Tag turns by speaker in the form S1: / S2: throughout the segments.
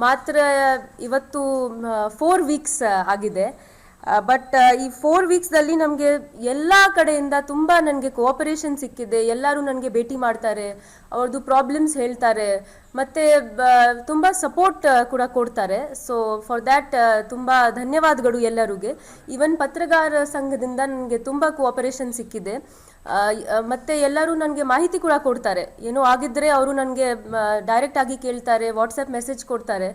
S1: ಮಾತ್ರ ಇವತ್ತು 4 ವೀಕ್ಸ್ ಆಗಿದೆ. ಬಟ್ ಈ 4 ವೀಕ್ಸ್ದಲ್ಲಿ ನಮಗೆ ಎಲ್ಲ ಕಡೆಯಿಂದ ತುಂಬ ನನಗೆ ಕೋಆಪರೇಷನ್ ಸಿಕ್ಕಿದೆ. ಎಲ್ಲರೂ ನನಗೆ ಭೇಟಿ ಮಾಡ್ತಾರೆ, ಅವ್ರದ್ದು ಪ್ರಾಬ್ಲಮ್ಸ್ ಹೇಳ್ತಾರೆ, ಮತ್ತು ತುಂಬ ಸಪೋರ್ಟ್ ಕೂಡ ಕೊಡ್ತಾರೆ. ಸೊ ಫಾರ್ ದ್ಯಾಟ್ ತುಂಬ ಧನ್ಯವಾದಗಳು ಎಲ್ಲರಿಗೆ. ಈವನ್ ಪತ್ರಗಾರ ಸಂಘದಿಂದ ನನಗೆ ತುಂಬ ಕೋಆಪರೇಷನ್ ಸಿಕ್ಕಿದೆ. ಮತ್ತು ಎಲ್ಲರೂ ನನಗೆ ಮಾಹಿತಿ ಕೂಡ ಕೊಡ್ತಾರೆ. ಏನೋ ಆಗಿದ್ದರೆ ಅವರು ನನಗೆ ಡೈರೆಕ್ಟ್ ಆಗಿ ಕೇಳ್ತಾರೆ, ವಾಟ್ಸಪ್ ಮೆಸೇಜ್ ಕೊಡ್ತಾರೆ.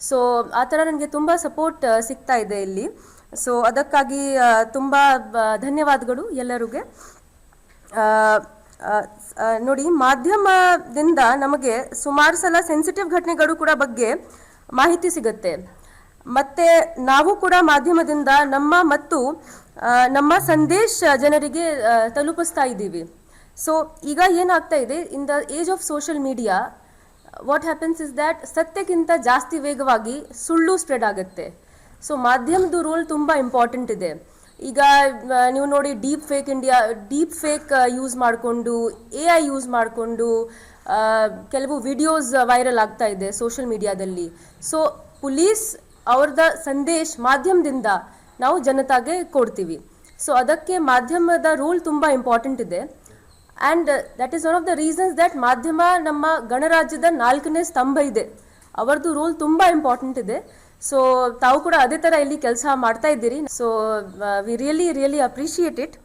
S1: ಸೊ ಆ ಥರ ನನಗೆ ತುಂಬ ಸಪೋರ್ಟ್ ಸಿಗ್ತಾ ಇದೆ ಇಲ್ಲಿ. ಸೊ ಅದಕ್ಕಾಗಿ ತುಂಬ ಧನ್ಯವಾದಗಳು ಎಲ್ಲರಿಗೆ. ನೋಡಿ, ಮಾಧ್ಯಮದಿಂದ ನಮಗೆ ಸುಮಾರು ಸಲ ಸೆನ್ಸಿಟಿವ್ ಘಟನೆಗಳು ಕೂಡ ಬಗ್ಗೆ ಮಾಹಿತಿ ಸಿಗುತ್ತೆ. ಮತ್ತು ನಾವು ಕೂಡ ಮಾಧ್ಯಮದಿಂದ ನಮ್ಮ ಸಂದೇಶ ಜನರಿಗೆ ತಲುಪಿಸ್ತಾ ಇದ್ದೀವಿ. ಸೊ ಈಗ ಏನಾಗ್ತಾ ಇದೆ, in the age of social media what happens is that ಸತ್ಯಕ್ಕಿಂತ ಜಾಸ್ತಿ ವೇಗವಾಗಿ ಸುಳ್ಳು ಸ್ಪ್ರೆಡ್ ಆಗುತ್ತೆ. ಸೊ ಮಾಧ್ಯಮದ ರೋಲ್ ತುಂಬ ಇಂಪಾರ್ಟೆಂಟ್ ಇದೆ. ಈಗ ನೀವು ನೋಡಿ, ಡೀಪ್ ಫೇಕ್ ಯೂಸ್ ಮಾಡಿಕೊಂಡು, AI ಯೂಸ್ ಮಾಡಿಕೊಂಡು ಕೆಲವು ವಿಡಿಯೋಸ್ ವೈರಲ್ ಆಗ್ತಾ ಇದೆ ಸೋಷಿಯಲ್ ಮೀಡಿಯಾದಲ್ಲಿ. ಸೊ ಪೊಲೀಸ್ ಅವ್ರದ ಸಂದೇಶ ಮಾಧ್ಯಮದಿಂದ ನಾವು ಜನತಾಗೆ ಕೊಡ್ತೀವಿ. ಸೊ ಅದಕ್ಕೆ ಮಾಧ್ಯಮದ ರೋಲ್ ತುಂಬ ಇಂಪಾರ್ಟೆಂಟ್ ಇದೆ. And that is one of the reasons that ಮಾಧ್ಯಮ ನಮ್ಮ ಗಣರಾಜ್ಯದ 4ನೇ ಸ್ತಂಭ ಇದೆ. ಅವರದ್ದು ರೋಲ್ ತುಂಬ ಇಂಪಾರ್ಟೆಂಟ್ ಇದೆ. ಸೊ ತಾವು ಕೂಡ ಅದೇ ಥರ ಇಲ್ಲಿ ಕೆಲಸ ಮಾಡ್ತಾ ಇದ್ದೀರಿ. So we really appreciate it.